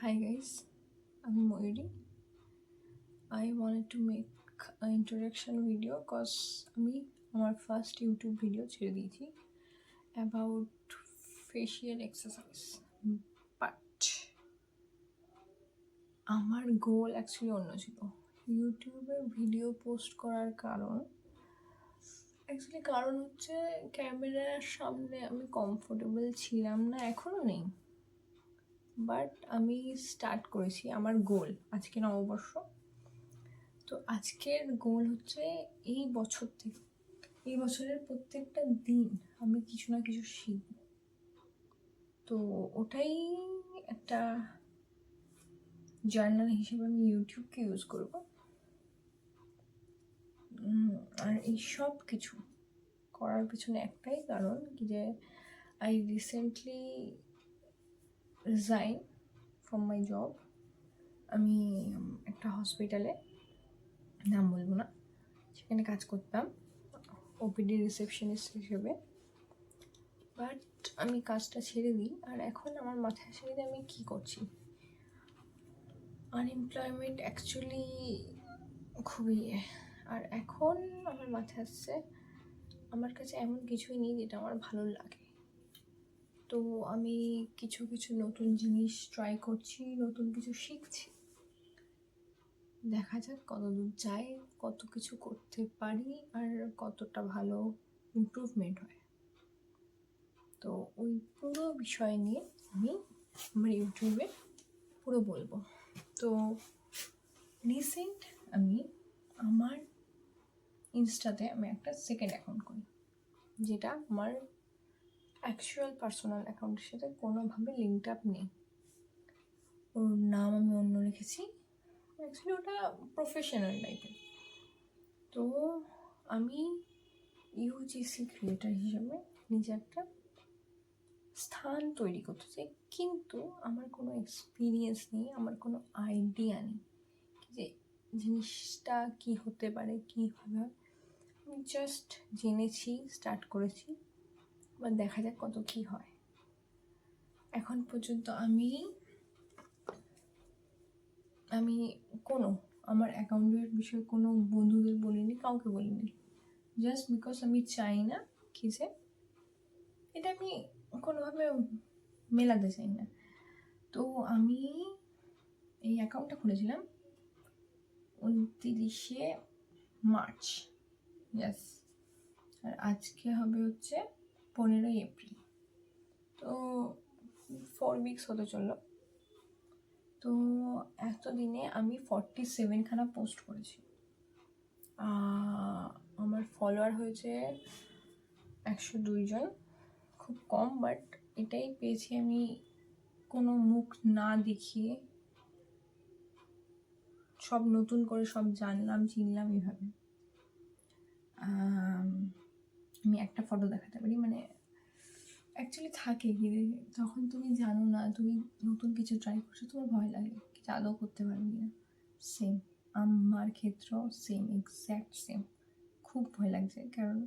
Hi guys, I'm Moiri. I wanted to make an introduction video because আমি আমার first YouTube video ছেড়ে দিয়েছি about facial exercise, but আমার গোল actually অন্য ছিল। ইউটিউবে ভিডিও পোস্ট করার কারণ হচ্ছে ক্যামেরার সামনে আমি কমফোর্টেবল ছিলাম না, এখনও নেই। বাট আমি স্টার্ট করেছি, আমার গোল আজকে নববর্ষ, তো আজকের গোল হচ্ছে এই বছরের প্রত্যেকটা দিন আমি কিছু না কিছু শিখব। তো ওটাই একটা জার্নাল হিসেবে আমি ইউটিউবকে ইউজ করব। আর এই সব কিছু করার পিছনে একটাই কারণ কি যে I recently resign from my job. আমি একটা হসপিটালে, নাম বলবো না, সেখানে কাজ করতাম ওপিডি রিসেপশনিস্ট হিসেবে। বাট আমি কাজটা ছেড়ে দিই, আর এখন আমার মাথায় আসে যে আমি কী করছি। আনএমপ্লয়মেন্ট অ্যাকচুয়ালি খুবই আর এখন আমার মাথায় আসছে আমার কাছে এমন কিছুই নেই যেটা আমার ভালো লাগে। তো আমি কিছু কিছু নতুন জিনিস ট্রাই করছি, নতুন কিছু শিখছি। দেখা যাক কত দূর যাই, কত কিছু করতে পারি, আর কতটা ভালো ইমপ্রুভমেন্ট হয়। তো ওই পুরো বিষয় নিয়ে আমি আমার ইউটিউবে পুরো বলবো। তো রিসেন্ট আমি আমার ইনস্টাতে আমি একটা সেকেন্ড অ্যাকাউন্ট করি, যেটা আমার অ্যাকচুয়াল পার্সোনাল অ্যাকাউন্টের সাথে কোনোভাবে লিঙ্কড আপ নেই। ওর নাম আমি অন্য রেখেছি, অ্যাকচুয়ালি ওটা প্রফেশনাল টাইপের। তো আমি ইউজিসি ক্রিয়েটার হিসেবে নিজে একটা স্থান তৈরি করতে চাই, কিন্তু আমার কোনো এক্সপিরিয়েন্স নেই, আমার কোনো আইডিয়া নেই যে জিনিসটা কী হতে পারে, কীভাবে হয়। আমি জাস্ট জেনেছি, স্টার্ট করেছি, বা দেখা যাক কত কী হয়। এখন পর্যন্ত আমি কোনো আমার অ্যাকাউন্টের বিষয়ে কোনো বন্ধুদের বলিনি, কাউকে বলিনি, জাস্ট বিকজ আমি চাই না কি যে এটা আমি কোনোভাবে মেলাতে চাই না। তো আমি এই অ্যাকাউন্টটা খুলেছিলাম 29শে মার্চ, ইয়াস, আর আজকে হবে হচ্ছে 15ই এপ্রিল। তো 4 উইকস হতে চললো। তো এতদিনে আমি 47খানা পোস্ট করেছি। আমার ফলোয়ার হয়েছে 102 জন, খুব কম, বাট এটাই পেয়েছি আমি কোনো মুখ না দেখিয়ে, সব নতুন করে সব জানলাম চিনলাম এভাবে। আমি একটা ফটো দেখাতে পারি, মানে অ্যাকচুয়ালি থাকে কি যখন তুমি জানো না, তুমি নতুন কিছু ট্রাই করছো, তোমার ভয় লাগে কিছু আদৌ করতে পারবি না। সেম আমার ক্ষেত্রেও সেম, এক্স্যাক্ট সেম, খুব ভয় লাগছে। কারণ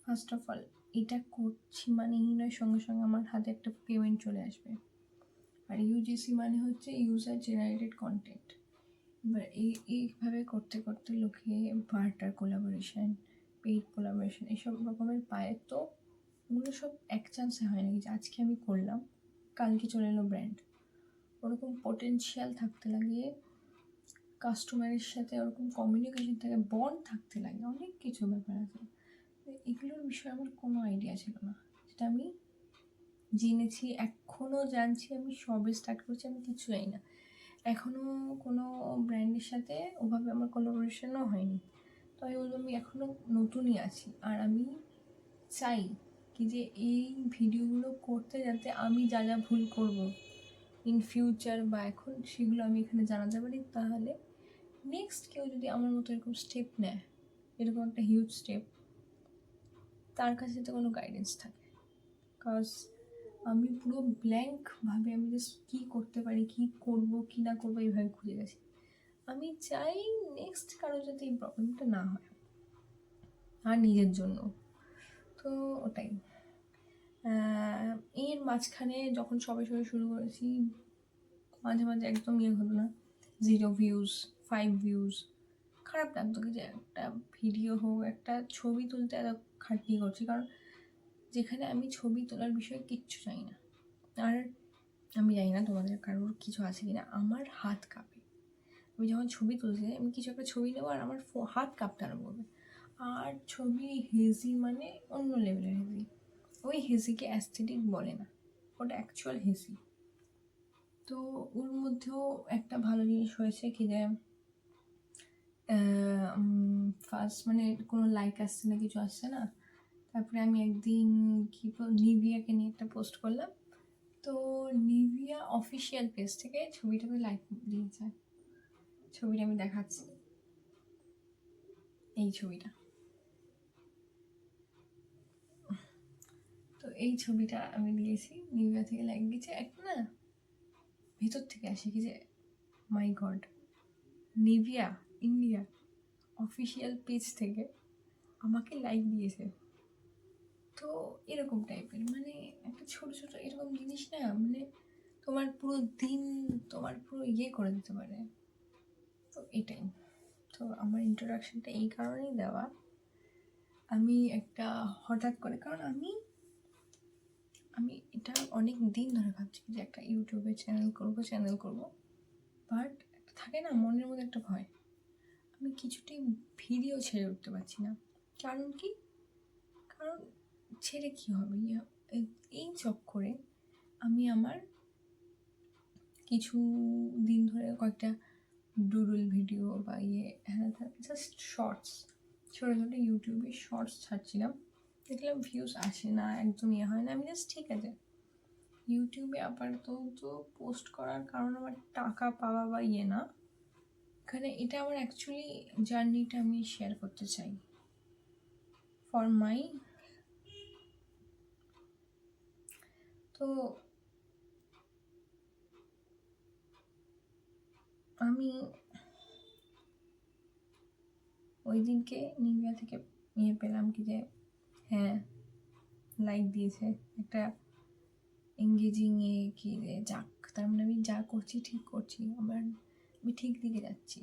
ফার্স্ট অফ অল এটা করছি মানেই নয় সঙ্গে সঙ্গে আমার হাতে একটা পেমেন্ট চলে আসবে। আর ইউজিসি মানে হচ্ছে ইউজার জেনারেটেড কন্টেন্ট। এবার এইভাবে করতে করতে লোকে বার্টার কোলাবোরেশন, পেইড কোলাবোরেশন এসব রকমের পায়। তো ওগুলো সব এক চান্সে হয় নাকি যে আজকে আমি করলাম কালকে চলে এলো ব্র্যান্ড। ওরকম পোটেনশিয়াল থাকতে লাগে, কাস্টমারের সাথে ওরকম কমিউনিকেশন থাকে, বন্ড থাকতে লাগে, অনেক কিছু ব্যাপার আছে। এগুলোর বিষয়ে আমার কোনো আইডিয়া ছিল না, যেটা আমি জেনেছি, এখনও জানছি। আমি সবে স্টার্ট করছি, আমি কিছু জানি না। এখনও কোনো ব্র্যান্ডের সাথে ওভাবে আমার কোলাবোরেশনও হয়নি। তো আমি বলবো আমি এখনও নতুনই আছি। আর আমি চাই কি যে এই ভিডিওগুলো করতে যাতে আমি যা যা ভুল করব ইন ফিউচার বা এখন, সেগুলো আমি এখানে জানাতে পারি। তাহলে নেক্সট কেউ যদি আমার মতো এরকম স্টেপ নেয়, এরকম একটা হিউজ স্টেপ, তার কাছে তো কোনো গাইডেন্স থাকে। বিকজ আমি পুরো ব্ল্যাঙ্কভাবে আমি জাস্ট কী করতে পারি, কী করবো কী না করবো এইভাবে খুঁজে গেছি। আমি চাই নেক্সট কারো যাতে এই প্রবলেমটা না হয়, আর নিজের জন্য। তো ওটাই। এর মাঝখানে যখন সবে শুরু করেছি, মাঝে মাঝে একদম ইয়ে হতো না, 0 ভিউজ, 5 ভিউজ, খারাপ লাগতো কি যে একটা ভিডিও হোক, একটা ছবি তুলতে এত খাটনি করছি, কারণ যেখানে আমি ছবি তোলার বিষয়ে কিচ্ছু চাই না। আর আমি জানি না তোমাদের কারোর কিছু আছে কিনা, আমার হাত কাঁপে। আমি যখন ছবি তুলতে যাই, আমি কিছু একটা ছবি নেবো আর আমার হাত কাঁপতে আরম্ভ করবে। আর ছবি হেজি মানে অন্য লেভেলের হেজি। ওই হেজিকে অ্যাস্থেটিক বলে না, ওটা অ্যাকচুয়াল হেজি। তো ওর মধ্যেও একটা ভালো জিনিস হয়েছে কি যে ফার্স্ট মানে কোনো লাইক আসছে না, কিছু আসছে না। তারপরে আমি একদিন নিভিয়াকে নিয়ে একটা পোস্ট করলাম, তো নিভিয়া অফিসিয়াল পেজ থেকে ছবিটাতে লাইক দিয়েছে। ছবিটা আমি দেখাচ্ছি, এই ছবিটা। তো এই ছবিটা আমি দিয়েছি, নিভিয়া থেকে লাইক দিয়েছে। একটা না ভেতর থেকে আসে কি যে my God, Nivea India official page থেকে আমাকে লাইক দিয়েছে। তো এরকম টাইপের মানে একটা ছোটো ছোটো এরকম জিনিস না, মানে তোমার পুরো দিন, তোমার পুরো ইয়ে করে দিতে পারে। তো এটাই। তো আমার ইন্ট্রোডাকশনটা এই কারণেই দেওয়া, আমি একটা হঠাৎ করে, কারণ আমি এটা অনেক দিন ধরে ভাবছি যে একটা ইউটিউবে চ্যানেল করব, বাট থাকে না মনের মধ্যে একটা ভয়, আমি কিছুতেই ভিডিও ছেড়ে উঠতে পারছি না। কারণ কি, কারণ ছেড়ে কী হবে, এই চক্করে আমি আমার কিছু দিন ধরে কয়েকটা ডুডল ভিডিও বা জাস্ট শর্টস, ছোটো ছোটো ইউটিউবে শর্টস ছাড়ছিলাম। দেখলাম ভিউজ আসে না, একদম ইয়ে হয় না। আমি জাস্ট ঠিক আছে, ইউটিউবে আপাতত পোস্ট করার কারণ আমার টাকা পাওয়া বা ইয়ে না, এখানে এটা আমার অ্যাকচুয়ালি জার্নিটা আমি শেয়ার করতে চাই ফর মাই। তো আমি ওই দিনকে নিভিয়া থেকে ইয়ে পেলাম কি যে হ্যাঁ লাইক দিয়েছে, একটা এঙ্গেজিং এ কি রে যাক, তার মানে আমি যা করছি ঠিক করছি, আমি ঠিক দিকে যাচ্ছি,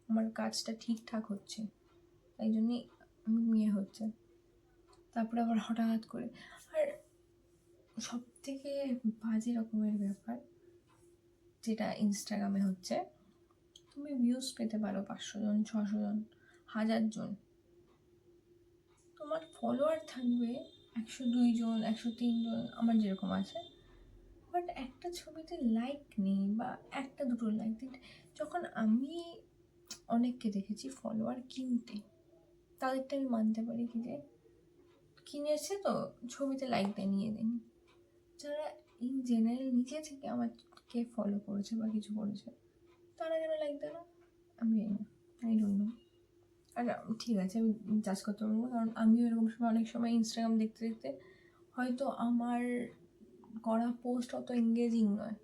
আমার কাজটা ঠিকঠাক হচ্ছে, তাই জন্যই আমি ইয়ে হচ্ছে। তারপরে আবার হঠাৎ করে, আর সব থেকে বাজে রকমের ব্যাপার যেটা ইনস্টাগ্রামে হচ্ছে, তুমি ভিউজ পেতে পারো 500 জন, 600 জন, 1000 জন, তোমার ফলোয়ার থাকবে 102 জন, 103 জন, আমার যেরকম আছে, বাট একটা ছবিতে লাইক নেই বা একটা দুটো লাইক দিতে। যখন আমি অনেককে দেখেছি ফলোয়ার কিনতে, তাদেরটা আমি মানতে পারি কি যে কিনেছে তো ছবিতে লাইক দেয়, নিয়ে দেয়নি। যারা ইন জেনারেল নিজে থেকে আমাকে ফলো করেছে বা কিছু করেছে, তারা কেন লাইক দেয় না আমি জানি না, আই ডোন্ট নো। আর ঠিক আছে, আমি জাজ করতে পারবো, কারণ আমিও এরকম সময় অনেক সময় ইনস্টাগ্রাম দেখতে দেখতে হয়তো আমার করা পোস্ট অত এঙ্গেজিং নয়,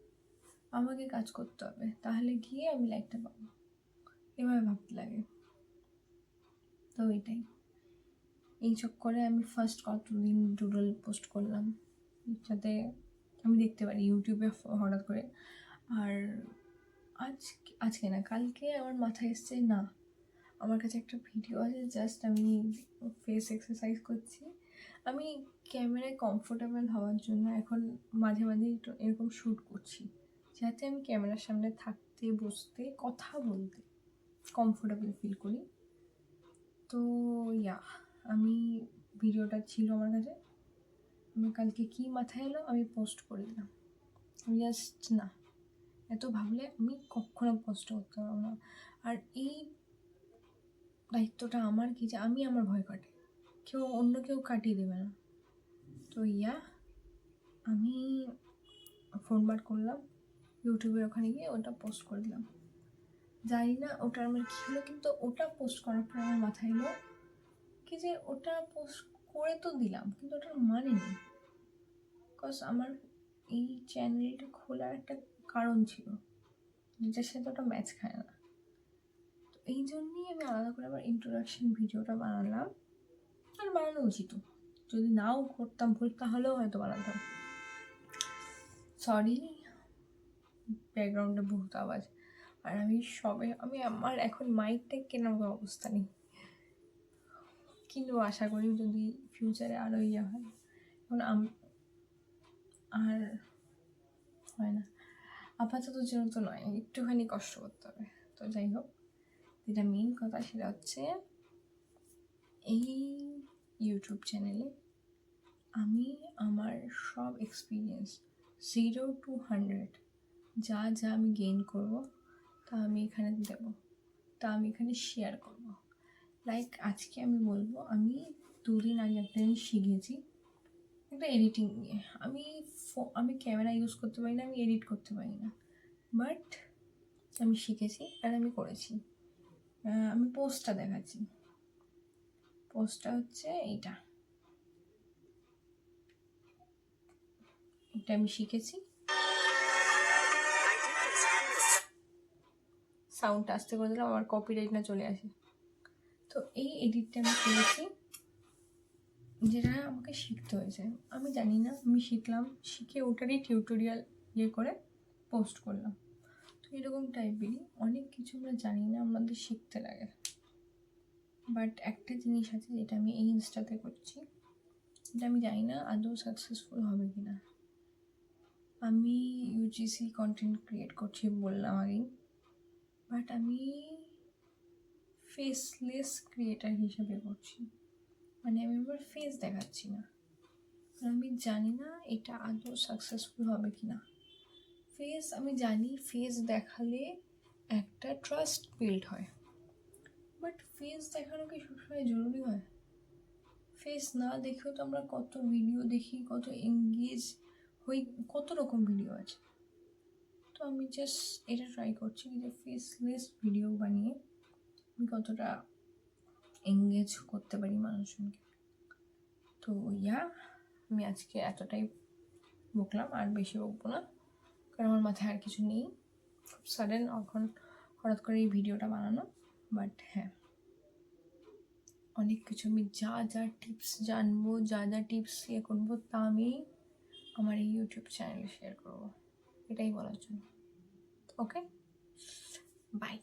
আমাকে কাজ করতে হবে, তাহলে গিয়ে আমি লাইকটা পাবো, এভাবে ভাবতে লাগে। তো এটাই, এই চক্করে আমি ফার্স্ট কতদিন ডুডল পোস্ট করলাম যাতে আমি দেখতে পারি ইউটিউবে হঠাৎ করে। আর আজকে না কালকে আমার মাথায় এসছে না, আমার কাছে একটা ভিডিও আছে, জাস্ট আমি ফেস এক্সারসাইজ করছি, আমি ক্যামেরায় কমফোর্টেবল হওয়ার জন্য এখন মাঝে মাঝে একটু এরকম শ্যুট করছি, যাতে আমি ক্যামেরার সামনে থাকতে, বসতে, কথা বলতে কমফোর্টেবল ফিল করি। তো ইয়া, আমি ভিডিওটা ছিল আমার কাছে, আমার কালকে কী মাথায় এলো আমি পোস্ট করে দিলাম। আমি জাস্ট না, এত ভাবলে আমি কখনো পোস্ট করতে পারবো না। আর এই দায়িত্বটা আমার কি যে আমি আমার ভয় কাটে, অন্য কেউ কাটিয়ে দেবে না। তো ইয়া, আমি ফোন বার করলাম, ইউটিউবের ওখানে গিয়ে ওটা পোস্ট করে দিলাম। জানি না ওটার আমার কী হলো, কিন্তু ওটা পোস্ট করার পর আমার মাথায় এলো কি যে ওটা পোস্ট করে তো দিলাম, কিন্তু ওটার মানে নেই, বিকজ আমার এই চ্যানেলটা খোলার একটা কারণ ছিল যেটার সাথে ওটা ম্যাচ খায় না। তো এই জন্যই আমি আলাদা করে আবার ইন্ট্রোডাকশন ভিডিওটা বানালাম, আর বানানো উচিত, যদি নাও করতাম ভুল তাহলেও হয়তো বানাতাম। সরি, ব্যাকগ্রাউন্ডে বহুত আওয়াজ। আর আমি আমার এখন মাইকটা কেনার কোনো অবস্থা নেই, কিন্তু আশা করি যদি ফিউচারে আরও ইয়ে হয়। এখন আর হয় না, আপাতত জন্য তো নয়, একটুখানি কষ্ট করতে হবে। তো যাই হোক, যেটা মেইন কথা সেটা হচ্ছে এই ইউটিউব চ্যানেলে আমি আমার সব এক্সপিরিয়েন্স 0 to 100 যা যা আমি গেইন করব তা আমি এখানে দেবো, তা আমি এখানে শেয়ার করব। লাইক আজকে আমি বলবো আমি 2 দিন আগে একটা জিনিস শিখেছি, একটা এডিটিং নিয়ে। আমি ক্যামেরা ইউজ করতে পারি না, আমি এডিট করতে পারি না, বাট আমি শিখেছি আর আমি করেছি। আমি পোস্টটা দেখাচ্ছি। পোস্টটা হচ্ছে এটা আমি শিখেছি। সাউন্ডটা আস্তে করে দিলাম, আমার কপিরাইট না চলে আসে। তো এই এডিটটা আমি করেছি, যেটা আমাকে শিখতে হয়েছে। আমি জানি না, আমি শিখলাম, শিখে ওটারই টিউটোরিয়াল ইয়ে করে পোস্ট করলাম। তো এরকম টাইপেরই অনেক কিছু আমরা জানি না, আমাদের শিখতে লাগে। বাট একটা জিনিস আছে যেটা আমি এই ইনস্টাতে করছি, এটা আমি জানি না আদৌ সাকসেসফুল হবে কি না। আমি ইউজিসি কন্টেন্ট ক্রিয়েট করছি বললাম আগেই, বাট আমি ফেসলেস ক্রিয়েটার হিসেবে করছি, মানে আমি আমার ফেস দেখাচ্ছি না। আমি জানি না এটা আদৌ সাকসেসফুল হবে কি না। আমি জানি ফেস দেখালে একটা ট্রাস্ট বিল্ড হয়, বাট ফেস দেখানো কি সবসময় জরুরি হয়? ফেস না দেখেও তো আমরা কত ভিডিও দেখি, কত এঙ্গেজ হই, কত রকম ভিডিও আছে। তো আমি জাস্ট এটা ট্রাই করছি যে ফেসলেস ভিডিও বানিয়ে আমি কতটা এঙ্গেজ করতে পারি মানুষজনকে। তো আমি আজকে এতটাই বকলাম, আর বেশি বকবো না, কারণ আমার মাথায় আর কিছু নেই। খুব সাডেন এখন হঠাৎ করে এই ভিডিওটা বানানো। বাট হ্যাঁ, অনেক কিছু আমি যা যা টিপস জানবো, যা যা টিপস ইয়ে করবো, তা আমি আমার এই ইউটিউব চ্যানেলে শেয়ার করবো, এটাই বলার জন্য। ওকে, বাই।